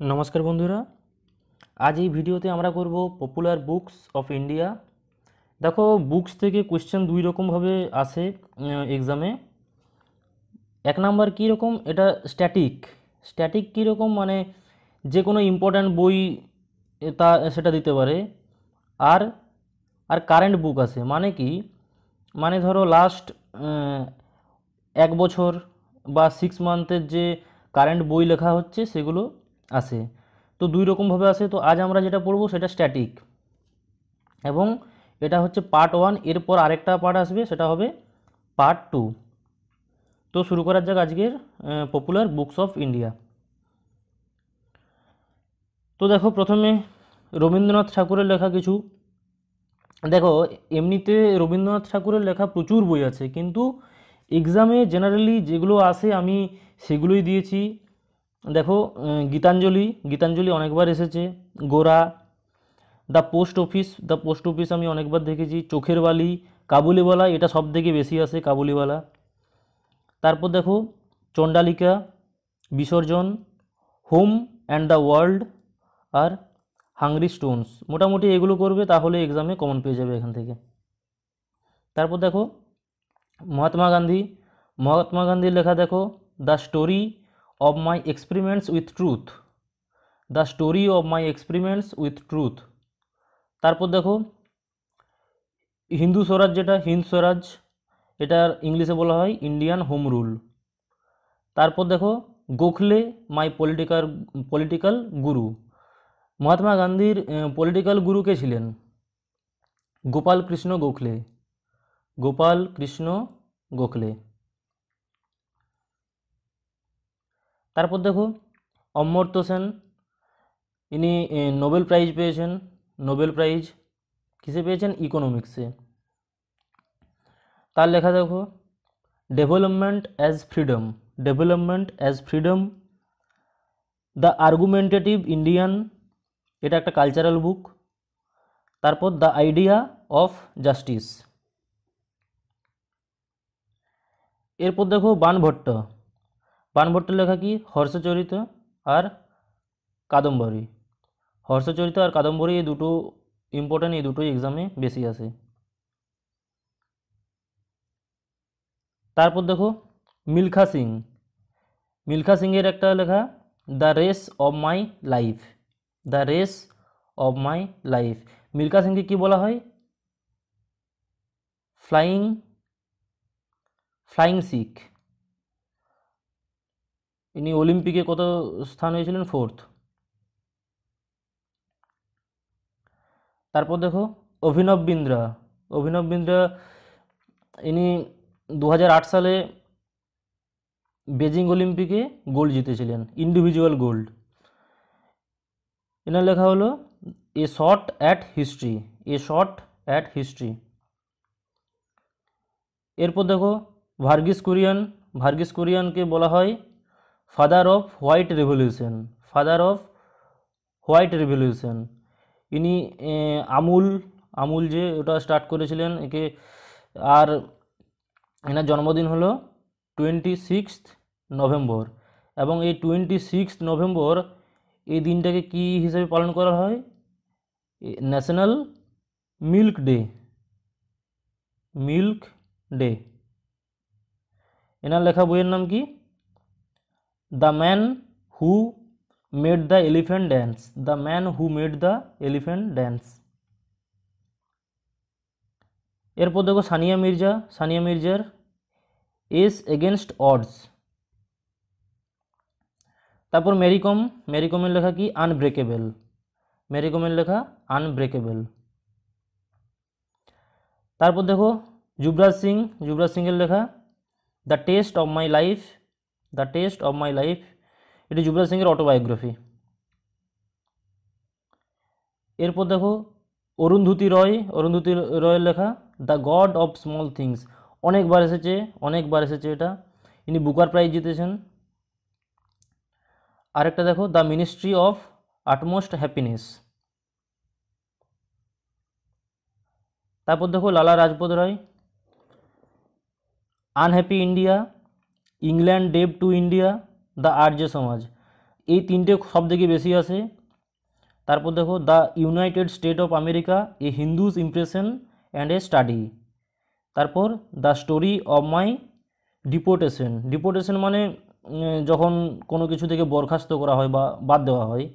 নমস্কার বন্ধুরা, আজ এই ভিডিওতে আমরা করব পপুলার বুকস অফ ইন্ডিয়া। দেখো, বুকস থেকে কোশ্চেন দুই রকমভাবে আসে এক্সামে। এক নাম্বার কীরকম, এটা স্ট্যাটিক। স্ট্যাটিক কীরকম মানে যে কোনো ইম্পর্ট্যান্ট বই সেটা দিতে পারে। আর আর কারেন্ট বুক আছে মানে কি, মানে ধরো লাস্ট 1 বছর বা 6 মান্থের যে কারেন্ট বই লেখা হচ্ছে সেগুলো আসে। তো দুই রকমভাবে আসে। তো আজ আমরা যেটা পড়বো সেটা স্ট্যাটিক, এবং এটা হচ্ছে পার্ট 1। এরপর আরেকটা পার্ট আসবে, সেটা হবে পার্ট 2। তো শুরু করার যাক আজকের পপুলার বুকস অফ ইন্ডিয়া। তো দেখো, প্রথমে রবীন্দ্রনাথ ঠাকুরের লেখা কিছু। দেখো, এমনিতে রবীন্দ্রনাথ ঠাকুরের লেখা প্রচুর বই আছে, কিন্তু এক্সামে জেনারেলি যেগুলো আসে আমি সেগুলোই দিয়েছি। দেখো, গীতাঞ্জলি, গীতাঞ্জলি অনেকবার এসেছে। গোরা, দ্য পোস্ট অফিস আমি অনেকবার দেখেছি। চোখের বালি, কাবুলিওয়ালা, এটা সব থেকে বেশি আসে, কাবুলিওয়ালা। তারপর দেখো চণ্ডালিকা, বিসর্জন, home and the world, are hungry Stones. মোটামুটি এগুলো করবে, তাহলে এক্সামে কমন পেয়ে যাবে এখান থেকে। তারপর দেখো মহাত্মা গান্ধী, মহাত্মা গান্ধীর লেখা দেখো, the story of my experiments with truth, the story of my experiments with truth. তারপর দেখো হিন্দু স্বরাজ, যেটা হিন্দ স্বরাজ, এটার ইংলিশে বলা হয় ইন্ডিয়ান হোম রুল। তারপর দেখো গোখলে, মাই পলিটিক্যাল গুরু। মহাত্মা গান্ধীর পলিটিক্যাল গুরু কে ছিলেন? গোপাল কৃষ্ণ গোখলে, গোপাল কৃষ্ণ গোখলে। তারপর দেখো অমর্ত্য সেন, ইনি নোবেল প্রাইজ পেয়েছেন। নোবেল প্রাইজ কিসে পেয়েছেন? ইকোনমিক্সে। তার লেখা দেখো development as freedom, development as freedom, the argumentative Indian, এটা একটা কালচারাল বুক। তারপর দ্য আইডিয়া অফ জাস্টিস। এরপর দেখো বাণভট্ট, বাণভট্টের লেখা কি? হর্ষচরিত আর কাদম্বরী। হর্ষচরিত আর কাদম্বরী, এই দুটো ইম্পর্ট্যান্ট, এই দুটোই এক্সামে বেশি আসে। তারপর দেখো মিলখা সিং, মিলখা সিংয়ের একটা লেখা the race of my life, the race of my life. Milkha সিংকে কী বলা হয়? ফ্লাইং ফ্লাইং শিখ। ইনি অলিম্পিকে কত স্থান হয়েছিলেন? 4th। তারপর দেখো অভিনব বিন্দ্রা, অভিনব বিন্দ্রা ইনি 2008 সালে বেজিং অলিম্পিকে গোল্ড জিতেছিলেন, ইন্ডিভিজুয়াল গোল্ড। এনার লেখা হলো এ shot at history, A shot at history. এরপর দেখো ভার্গিস কুরিয়ান, ভার্গিস কুরিয়ানকে বলা হয় father off white revolution, father off white revolution. ইনি আমুল, আমুল যে ওটা স্টার্ট করেছিলেন একে। আর এনার জন্মদিন হলো 26 নভেম্বর, এবং এই 26 নভেম্বর এই দিনটাকে কি হিসেবে পালন করা হয়? National milk day, milk day. এনার লেখা বইয়ের নাম কি? The man who made the elephant dance, the man who made the elephant dance. এরপর দেখো সানিয়া মির্জা, সানিয়া মির্জার এস এগেনস্ট অডস। তারপর মেরিকম, মেরিকমের লেখা কি? আনব্রেকেবল, মেরিকমের লেখা আনব্রেকেবল। তারপর দেখো যুবরাজ সিং, যুবরাজ সিংয়ের লেখা the test of my life, the test of my life. এটি যুবরাজ সিংয়ের অটোবায়োগ্রাফি। এরপর দেখো অরুন্ধতী রয়, অরুন্ধতী রয়ের লেখা the god of small things. অনেকবার এসেছে, অনেকবার এসেছে এটা। ইনি বুকার প্রাইজ জিতেছেন। আরেকটা দেখো the ministry of utmost happiness. তারপর দেখো Lala Lajpat Rai, unhappy India, England debt to India, the Arya Samaj. এই তিনটে সব থেকে বেশি আসে। তারপর দেখো the United State of America, a Hindu's impression and a study. তারপর the story of my deportation. Deportation মানে যখন কোনো কিছু থেকে বরখাস্ত করা হয় বা বাদ দেওয়া হয়।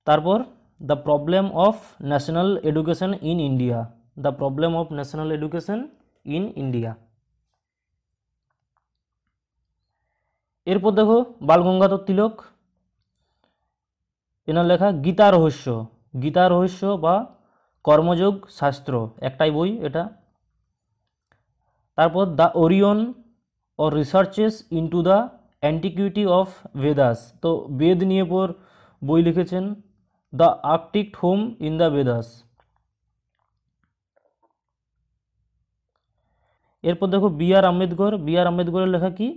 তারপর the problem of national education in India, the problem of national education in India. এরপর দেখো বালগঙ্গাধর তিলক, এনার লেখা গীতা রহস্য। গীতা রহস্য বা কর্মযোগ শাস্ত্র, একটাই বই এটা। তারপর the Orion or researches into the antiquity of Vedas, তো বেদ নিয়ে পর বই লিখেছেন, the Arctic home in the Vedas. এরপর দেখো বি আর আম্বেদকর, বি আর আম্বেদকরের লেখা কি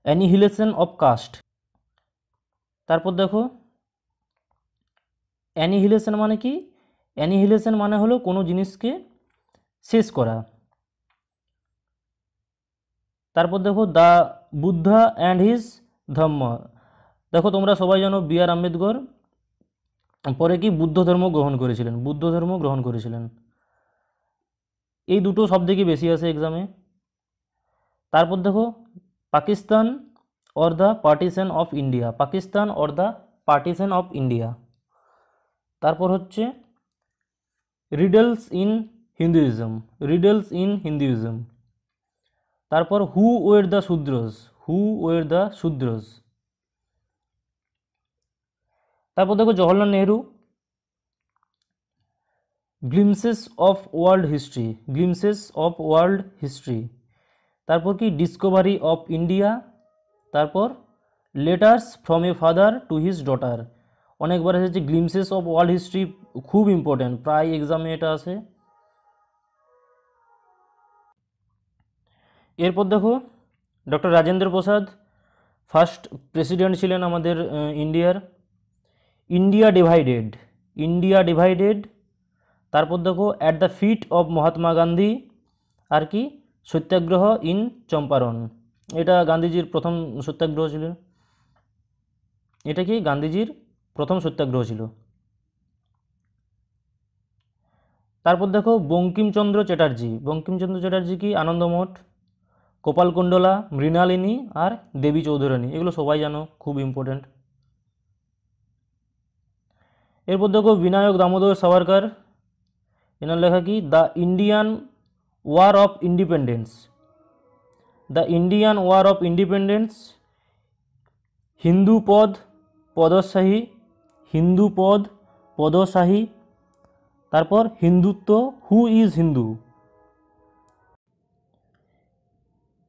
অ্যানিহিলেশন অফ কাস্ট। তারপর দেখো অ্যানিহিলেশন মানে কি, অ্যানিহিলেশন মানে হলো কোনো জিনিসকে শেষ করা। তারপর দেখো the Buddha and his Dhamma. দেখো তোমরা সবাই জানো বি আর আম্বেদকর পরে কি বুদ্ধ ধর্ম গ্রহণ করেছিলেন, বুদ্ধ ধর্ম গ্রহণ করেছিলেন। এই দুটো সব থেকে বেশি আসে এক্সামে। তারপর দেখো Pakistan or the partition of India, Pakistan or the partition of India. তারপর হচ্ছে riddles in Hinduism, riddles in Hinduism. তারপর হু ওয়ের দ্য শূদ্রস, হু ওয়ের দ্য শূদ্রস। তারপর দেখো Jawaharlal Nehru, glimpses of world history, glimpses of world history. তারপর কি ডিসকভারি অফ ইন্ডিয়া। তারপর letters from a father to his daughter. অনেকবার এসেছে গ্লিমসেস অফ ওয়ার্ল্ড হিস্ট্রি, খুব important, প্রায় এক্সামে এটা আসে। এরপর দেখো doctor Rajendra Prasad first president ছিলেন আমাদের ইন্ডিয়ার। India divided, India divided. তারপর দেখো at the feet of Mahatma Gandhi, আর কি সত্যাগ্রহ ইন চম্পারণ, এটা গান্ধীজির প্রথম সত্যাগ্রহ ছিল, এটা কি গান্ধীজির প্রথম সত্যাগ্রহ ছিল। তারপর দেখো বঙ্কিমচন্দ্র চ্যাটার্জি, বঙ্কিমচন্দ্র চ্যাটার্জি কি আনন্দমঠ, কপালকুণ্ডলা, মৃণালিনী আর দেবী চৌধুরানী, এগুলো সবাই জানো, খুব ইম্পর্ট্যান্ট। এরপর দেখো বিনায়ক দামোদর সাভারকার, এনার লেখা কি the Indian war of independence, the Indian war of independence, Hindu Pad Padshahi, Hindu Pad পদশাহী। তারপর হিন্দুত্ব, হু ইজ হিন্দু।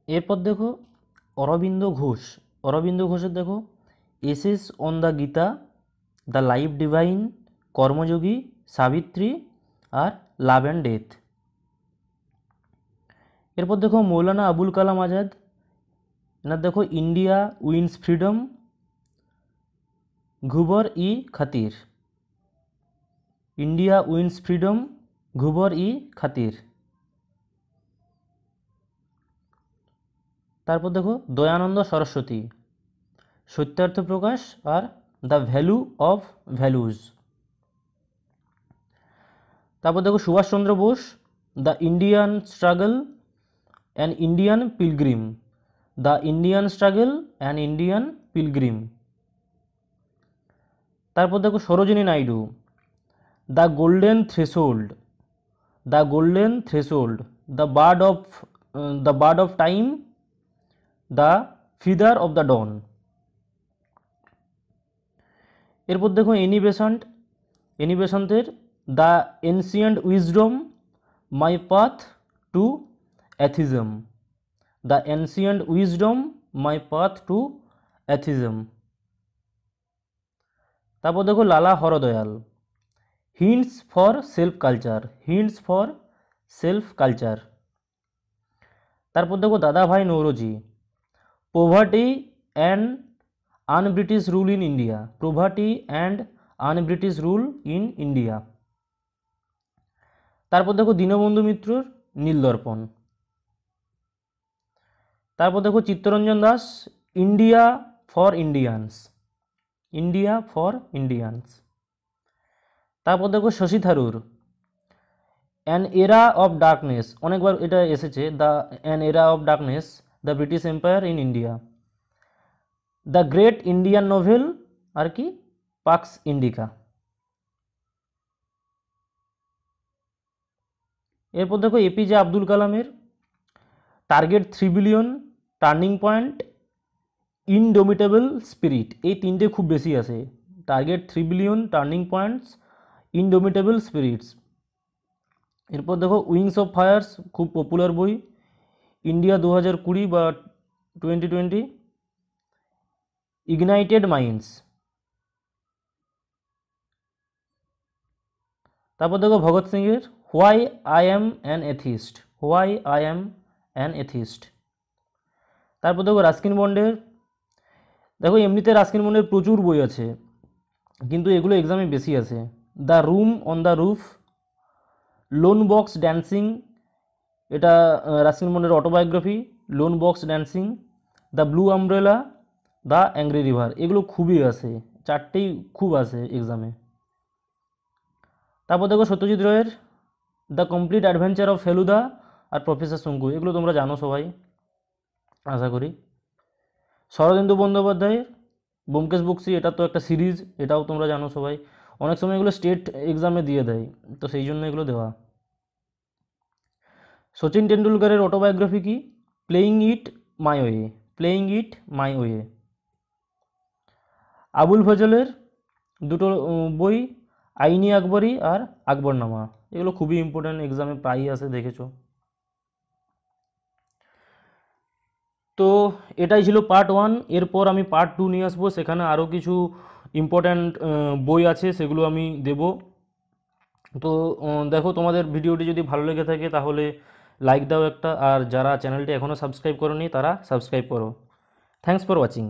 এরপর দেখো অরবিন্দ ঘোষ, অরবিন্দ ঘোষের দেখো essays on the Gita, the life divine, Karmayogi, Savitri আর লাভ অ্যান্ড ডেথ। এরপর দেখো মৌলানা আবুল কালাম আজাদ, এনার দেখো India wins freedom, Ghubar e Khatir, India wins freedom, Ghubar e Khatir. তারপর দেখো দয়ানন্দ সরস্বতী, সত্যার্থ প্রকাশ আর দ্য ভ্যালু অফ ভ্যালুজ। তারপর দেখো Subhas Chandra Bose, the Indian struggle and Indian pilgrim, the Indian struggle and Indian pilgrim. তারপর দেখো Sarojini Naidu, the golden threshold, the golden threshold, the bird of time, the feather of the dawn. এরপর দেখো Annie Besant, Annie বেসান্তের the ancient wisdom, my path to atheism, the ancient wisdom, my path to atheism. তারপর দেখো Lala Hardayal, hints for self culture, hints for self culture. তারপর দেখো Dadabhai Naoroji, poverty and unbritish rule in India, poverty and unbritish rule in India. তারপর দেখো দীনবন্ধু মিত্রর নীলদর্পণ। তারপর দেখো Chittaranjan Das, India for Indians, India for Indians. তারপর দেখো Shashi Tharoor an era of darkness, অনেকবার এটা এসেছে, the an era of darkness, the British empire in India. The great Indian novel আর কি, পাক্স ইন্ডিকা। এরপর দেখো এপিজে আব্দুল কালামের target 3 billion, turning point, indomitable spirit, এই তিনটে খুব বেশি আসে। Target 3 billion, turning points, indomitable spirits. এরপর দেখো উইংস অফ ফায়ার্স, খুব পপুলার বই, ইন্ডিয়া 2020 বা 2020। Ignited minds. তারপর দেখো ভগৎ সিংয়ের why I am an atheist, why I am an atheist. তারপর দেখো রাস্কিন বন্ডের, দেখো এমনিতে রাস্কিন বন্ডের প্রচুর বই আছে, কিন্তু এগুলো এক্সামে বেশি আছে। The room on the roof, lone fox dancing, এটা রাস্কিন বন্ডের autobiography, lone fox dancing. The blue umbrella, the angry river, এগুলো খুবই আছে, চারটেই খুব আছে এক্সামে। তারপর দেখো সত্যজিৎ রায়ের the complete adventure of Feluda আর প্রফেসর শঙ্কু, এগুলো তোমরা জানো সবাই আশা করি। শরদিন্দু বন্দ্যোপাধ্যায়ের ব্যোমকেশ বক্সী, এটা তো একটা সিরিজ, এটাও তোমরা জানো সবাই। অনেক সময় এগুলো স্টেট এক্সামে দিয়ে দেয়, তো সেই জন্য এগুলো দেওয়া। সচিন টেন্ডুলকারের অটোবায়োগ্রাফি কি, playing it my way, playing it my way. Abul ফজলের দুটো বই, আইনি আকবরী আর আকবরনামা, এগুলো খুবই ইম্পর্ট্যান্ট, এক্সামে প্রায়ই আসে, দেখেছো। তো এটাই ছিল পার্ট 1। এরপর আমি পার্ট 2 নিয়ে আসবো, সেখানে আরও কিছু ইম্পর্ট্যান্ট বই আছে, সেগুলো আমি দেব। তো দেখো, তোমাদের ভিডিওটি যদি ভালো লেগে থাকে তাহলে লাইক দাও একটা, আর যারা চ্যানেলটি এখনও সাবস্ক্রাইব করোনি তারা সাবস্ক্রাইব করো। Thanks for watching.